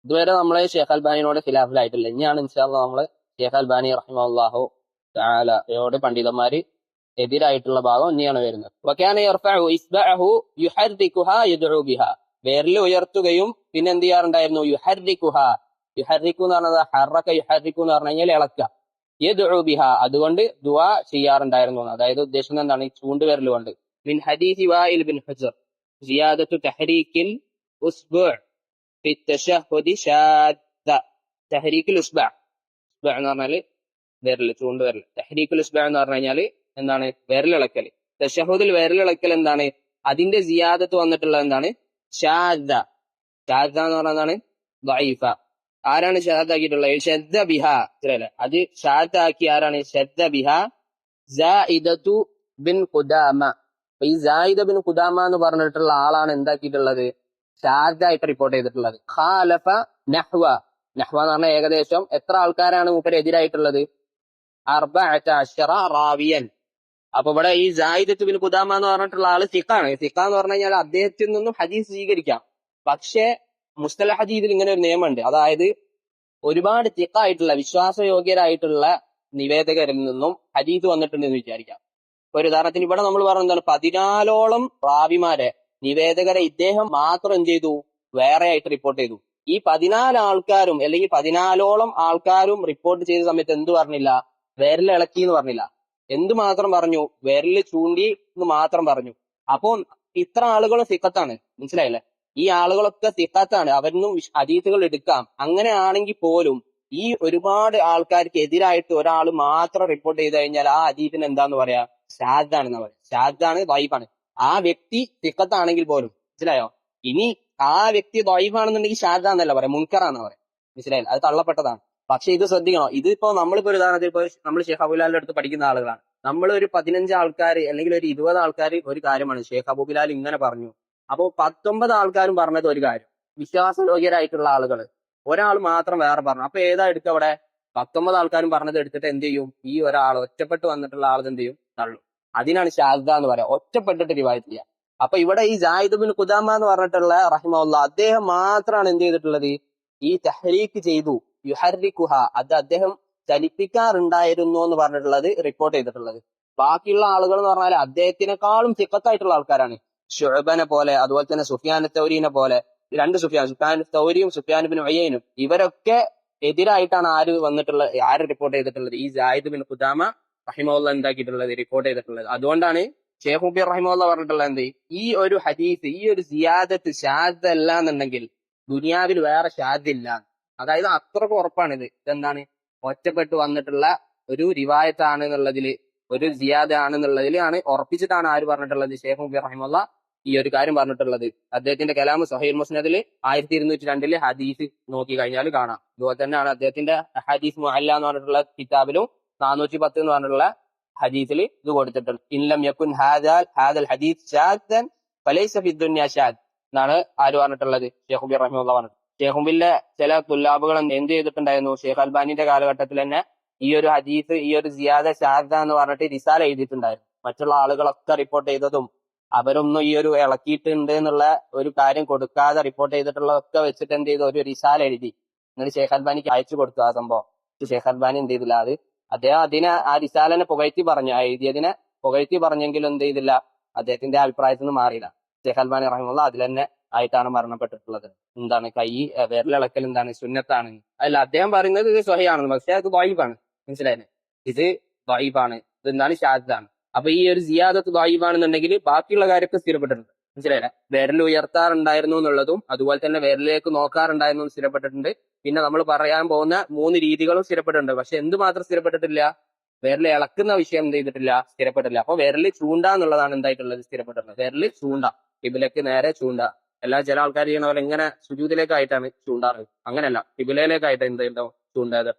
ഇതുവരെ നമ്മള് ഷെയ്ഖ് അൽബാനിയോട് ഖിലാഫിലായിട്ടില്ല. ഇനിയാണ് ഇൻഷാ അല്ലാഹ് നമ്മള് ഷെയ്ഖ് അൽബാനി റഹിമഹുല്ലാഹു തആലയോട് പണ്ഡിതന്മാര് എതിരായിട്ടുള്ള ഭാഗം ഇനിയാണ് വരുന്നത്. വകാന യർഫഉ ഇസ്ബഅഹു യുഹർരികുഹാ യദ്ഉ ബിഹാ. വിരൽ ഉയർത്തുകയും പിന്നെ എന്ത് ചെയ്യാറുണ്ടായിരുന്നു? യുഹർരികുഹാ. യുഹർരിക്കു എന്ന് പറഞ്ഞത് ഹറക യുഹർരിക്കു എന്ന് പറഞ്ഞു കഴിഞ്ഞാൽ ഇളക്കുക. യദ്ഉ ബിഹാ, അതുകൊണ്ട് ദുആ ചെയ്യാറുണ്ടായിരുന്നു. അതായത് ഉദ്ദേശിക്കുന്നത് എന്താണ്? ഈ ചൂണ്ടുവിരൽ കൊണ്ട്. മിൻ ഹദീസി വാഇൽ ബിൻ ഹുജ്ർ സിയാദത്തു തഹ്രീകിൽ ഉസ്ബുഅ ഫി തശഹുദി ഷാദ്ദ. തഹ്രീക്കുൽ ഉസ്ബഅ, ഉസ്ബഅ എന്ന് പറഞ്ഞാല് വിരൽ, ചൂണ്ടുവിരൽ. തഹ്രീക്കുൽ ഉസ്ബഅ എന്ന് പറഞ്ഞു കഴിഞ്ഞാല് എന്താണ്? വിരലിളക്കൽ. തശഹുദിൽ വിരലിളക്കൽ എന്താണ്? അതിന്റെ സിയാദത്ത് വന്നിട്ടുള്ളത് എന്താണ്? ഷാദ്ദ. ഷാദ്ദ എന്ന് പറഞ്ഞാൽ എന്താണ്? ദഈഫ. ആരാണ് ഷാദ് ആക്കിയിട്ടുള്ളത്? ഷദ്ദ ബിഹ. ശരിയല്ലേ? അത് ഷാദ് ആക്കി ആരാണ്? ഷദ്ദ ബിഹ സായിദത്തു ബിൻ ഖുദാമ. അപ്പൊ ഈ സായിദ ബിൻ ഖുദാമ എന്ന് പറഞ്ഞിട്ടുള്ള ആളാണ് എന്താക്കിയിട്ടുള്ളത്? ഷാദായിട്ട് റിപ്പോർട്ട് ചെയ്തിട്ടുള്ളത്. ഖാലഫ നഹ്വ. നഹ്വ എന്ന് പറഞ്ഞാൽ ഏകദേശം എത്ര ആൾക്കാരാണ് മൂപ്പര് എതിരായിട്ടുള്ളത്? 14 റാവിയൻ. അപ്പൊ ഇവിടെ ഈ സായിദത്ത് ബിൻ ഖുദാമ എന്ന് പറഞ്ഞിട്ടുള്ള ആള് സിഖാണ്. സിഖ എന്ന് പറഞ്ഞു കഴിഞ്ഞാൽ അദ്ദേഹത്തിൽ നിന്നും ഹദീസ് സ്വീകരിക്കാം. പക്ഷേ മുസ്തലഹ് ഹദീസിൽ ഇങ്ങനെ ഒരു നിയമമുണ്ട്. അതായത് ഒരുപാട് സിഖായിട്ടുള്ള വിശ്വാസയോഗ്യരായിട്ടുള്ള നിവേദകരിൽ നിന്നും ഹദീസ് വന്നിട്ടുണ്ടെന്ന് വിചാരിക്കാം. ഒരു ഉദാഹരണത്തിന് ഇവിടെ നമ്മൾ പറഞ്ഞ എന്താണ്? 14ഓളം റാവിമാരെ, നിവേദകരെ ഇദ്ദേഹം മാത്രം എന്ത് ചെയ്തു? വേറെ ആയിട്ട് റിപ്പോർട്ട് ചെയ്തു. ഈ 14 ആൾക്കാരും അല്ലെങ്കിൽ 14ഓളം ആൾക്കാരും റിപ്പോർട്ട് ചെയ്ത സമയത്ത് എന്ത് പറഞ്ഞില്ല? വിരലിളക്കി എന്ന് പറഞ്ഞില്ല. എന്ത് മാത്രം പറഞ്ഞു? വിരല് ചൂണ്ടി എന്ന് മാത്രം പറഞ്ഞു. അപ്പോ ഇത്ര ആളുകളും സിഖത്താണ്. മനസ്സിലായില്ലേ? ഈ ആളുകളൊക്കെ സിഖത്താണ്. അവരിന്നും ഹദീസുകൾ എടുക്കാം. അങ്ങനെയാണെങ്കിൽ പോലും ഈ ഒരുപാട് ആൾക്കാർക്ക് എതിരായിട്ട് ഒരാൾ മാത്രം റിപ്പോർട്ട് ചെയ്ത് കഴിഞ്ഞാൽ ആ ഹദീസിന് എന്താന്ന് പറയാ? ഷാദാണെന്ന് പറയാം. ഷാദാണ്, ദഈഫാണ്. ആ വ്യക്തി സിഖത്താണെങ്കിൽ പോലും. മനസ്സിലായോ? ഇനി ആ വ്യക്തി ദഈഫാണെന്നുണ്ടെങ്കിൽ ഷാദാന്നല്ല പറയാം, മുൻകറാന്ന് പറയാം. മനസ്സിലായില്ല? അത് തള്ളപ്പെട്ടതാണ്. പക്ഷെ ഇത് ശ്രദ്ധിക്കണം. ഇതിപ്പോ നമ്മളിപ്പോ ഒരു ഉദാഹരണത്തിന് ഇപ്പൊ നമ്മൾ ഷെയ്ഖ് അബൂലാലിന്റെ അടുത്ത് പഠിക്കുന്ന ആളുകളാണ്. നമ്മൾ ഒരു 15 ആൾക്കാർ അല്ലെങ്കിൽ ഒരു 20 ആൾക്കാർ ഒരു കാര്യമാണ് ഷെയ്ഖ് അബൂബിലാൽ ഇങ്ങനെ പറഞ്ഞു. അപ്പോ 19 ആൾക്കാരും പറഞ്ഞത് ഒരു കാര്യം. വിശ്വാസയോഗ്യരായിട്ടുള്ള ആളുകൾ ഒരാൾ മാത്രം വേറെ പറഞ്ഞു. അപ്പൊ ഏതാ എടുക്കുക അവിടെ? 19 ആൾക്കാരും പറഞ്ഞത് എടുത്തിട്ട് എന്ത് ചെയ്യും? ഈ ഒരാൾ ഒറ്റപ്പെട്ട് വന്നിട്ടുള്ള ആൾ എന്ത് ചെയ്യും? തള്ളും. അതിനാണ് ഷാദ എന്ന് പറയാം. ഒറ്റപ്പെട്ടിട്ട് റിവായത്ത് ചെയ്യുക. അപ്പൊ ഇവിടെ ഈ സായിദ് ബിൻ ഖുദാമ എന്ന് പറഞ്ഞിട്ടുള്ള റഹിമഹുല്ലാഹ് അദ്ദേഹം മാത്രമാണ് എന്ത് ചെയ്തിട്ടുള്ളത്? ഈ തഹ്രീക്ക് ചെയ്തു. യുഹർരികുഹ, അത് അദ്ദേഹം ചലിപ്പിക്കാറുണ്ടായിരുന്നു എന്ന് പറഞ്ഞിട്ടുള്ളത് റിപ്പോർട്ട് ചെയ്തിട്ടുള്ളത്. ബാക്കിയുള്ള ആളുകൾ എന്ന് പറഞ്ഞാൽ അദ്ദേഹത്തിനേക്കാളും സിഖത്തായിട്ടുള്ള ആൾക്കാരാണ്. ശുഅബനെ പോലെ, അതുപോലെ തന്നെ സുഫിയാൻ തൗരീനെ പോലെ, രണ്ട് സുഫിയാൻ തൗരിയും സുഫിയാൻ ബിൻ ഉയൈനും, ഇവരൊക്കെ എതിരായിട്ടാണ് ആര് വന്നിട്ടുള്ളത്? ആര് റിപ്പോർട്ട് ചെയ്തിട്ടുള്ളത്? ഈ സായിദ് ബിൻ ഖുദാമ റഹിമഹുല്ലാഹ് എന്താക്കിയിട്ടുള്ളത്? റിപ്പോർട്ട് ചെയ്തിട്ടുള്ളത്. അതുകൊണ്ടാണ് ഷെയ്ഖ് മുബീർ റഹിമഹുല്ലാഹ് പറഞ്ഞിട്ടുള്ളത് എന്ത്? ഈ ഒരു ഹദീസ്, ഈ ഒരു സിയാദത്ത് ഷാദ് അല്ല എന്നുണ്ടെങ്കിൽ ദുനിയാവിൽ വേറെ ഷാദ് ഇല്ല. അതായത് അത്രക്ക് ഉറപ്പാണിത്. ഇതെന്താണ്? ഒറ്റപ്പെട്ട് വന്നിട്ടുള്ള ഒരു റിവായത്താണ് എന്നുള്ളതിൽ, ഒരു സിയാദ് ആണെന്നുള്ളതിൽ ആണ് ഉറപ്പിച്ചിട്ടാണ് ആര് പറഞ്ഞിട്ടുള്ളത്? ഷെയ്ഖ് മുബീർ റഹിമഹുല്ലാഹ് ഈ ഒരു കാര്യം പറഞ്ഞിട്ടുള്ളത്. അദ്ദേഹത്തിന്റെ കലാം സഹീഹുൽ മുസ്നദിൽ 1202 ഹദീസ് നോക്കി കഴിഞ്ഞാൽ കാണാം. അതുപോലെ തന്നെയാണ് അദ്ദേഹത്തിന്റെ ഹദീസ് മുഅല്ല എന്ന് പറഞ്ഞിട്ടുള്ള കിതാബിലും 410 എന്ന് പറഞ്ഞിട്ടുള്ള ഹദീസിൽ ഇത് കൊടുത്തിട്ടുണ്ട്. ഇൻലം യകുൻ ഹാദൽ ഹദീസ് ഷാദൻ ഫലൈസ ഫി ദുനിയ ഷാദ് എന്നാണ് ആര് പറഞ്ഞിട്ടുള്ളത്? ഷെയ്ഖ് മുബീർ റഹിമഹുല്ലാഹ് പറഞ്ഞത്. ഷെയ്ഖ് മുബീറിന്റെ ചില തുല്ലാബുകൾ എന്ത് ചെയ്തിട്ടുണ്ടായിരുന്നു? ഷെയ്ഖ് അൽബാനിന്റെ കാലഘട്ടത്തിൽ തന്നെ ഈ ഒരു ഹദീസ്, ഈ ഒരു സിയാദ ഷാദ എന്ന് പറഞ്ഞിട്ട് റിസാല എഴുതിയിട്ടുണ്ടായിരുന്നു. മറ്റുള്ള ആളുകളൊക്കെ റിപ്പോർട്ട് ചെയ്തതും അവരൊന്നും ഈ ഒരു ഇളക്കിയിട്ടുണ്ട് എന്നുള്ള ഒരു കാര്യം കൊടുക്കാതെ റിപ്പോർട്ട് ചെയ്തിട്ടുള്ളതൊക്കെ വെച്ചിട്ട് എന്ത് ചെയ്തു? ഒരു റിസാല എഴുതി. എന്നിട്ട് ഷെയ്ഖ് അൽബാനിക്ക് അയച്ചു കൊടുത്തു ആ സംഭവം. ഷെയ്ഖ് അൽബാനി എന്ത് ചെയ്തില്ല? അത് അദ്ദേഹം അതിനെ, ആ റിസാലനെ പുകഴ്ത്തി പറഞ്ഞു, ആ എഴുതിയതിനെ പുകഴ്ത്തി പറഞ്ഞെങ്കിലും എന്ത് ചെയ്തില്ല? അദ്ദേഹത്തിന്റെ അഭിപ്രായത്തിൽ നിന്ന് മാറിയില്ല. ഷെയ്ഖ് അൽബാനി റഹിമഹുല്ലാഹ് അതിൽ തന്നെ ആയിട്ടാണ് മരണപ്പെട്ടിട്ടുള്ളത്. എന്താണ്? വിരലിളക്കൽ എന്താണ്? സുന്നത്താണ്. അല്ല, അദ്ദേഹം പറയുന്നത് ഇത് സ്വഹീഹാണെന്ന്. പക്ഷെ അത് ദഈഫാണ്. മനസ്സിലായില്ലേ? ഇത് ദഈഫാണ്. ഇത് എന്താണ്? ഷാദാണ്. അപ്പൊ ഈ ഒരു സിയാദത്ത് ദഈഫാണെന്നുണ്ടെങ്കിൽ ബാക്കിയുള്ള കാര്യമൊക്കെ സ്ഥിരപ്പെട്ടിട്ടുണ്ട്. മനസ്സിലായില്ലേ? വിരൽ ഉയർത്താറുണ്ടായിരുന്നു എന്നുള്ളതും അതുപോലെ തന്നെ വിരലിലേക്ക് നോക്കാറുണ്ടായിരുന്നു സ്ഥിരപ്പെട്ടിട്ടുണ്ട്. പിന്നെ നമ്മൾ പറയാൻ പോകുന്ന 3 രീതികളും സ്ഥിരപ്പെട്ടിട്ടുണ്ട്. പക്ഷെ എന്ത് മാത്രം സ്ഥിരപ്പെട്ടിട്ടില്ല? വിരൽ ഇളക്കുന്ന വിഷയം എന്ത് ചെയ്തിട്ടില്ല? സ്ഥിരപ്പെട്ടില്ല. അപ്പൊ വിരൽ ചൂണ്ട എന്നുള്ളതാണ് എന്തായിട്ടുള്ളത്? സ്ഥിരപ്പെട്ടിട്ടുള്ളത്. വിരൽ ചൂണ്ട, ഖിബിലക്ക് നേരെ ചൂണ്ട. ചില ആൾക്കാർ ചെയ്യണ പോലെ ഇങ്ങനെ സുജൂദിലേക്കായിട്ടാണ് ചൂണ്ടാറ്. അങ്ങനെയല്ല, ഖിബിലയിലേക്കായിട്ട് എന്തുണ്ടോ ചൂണ്ടത്.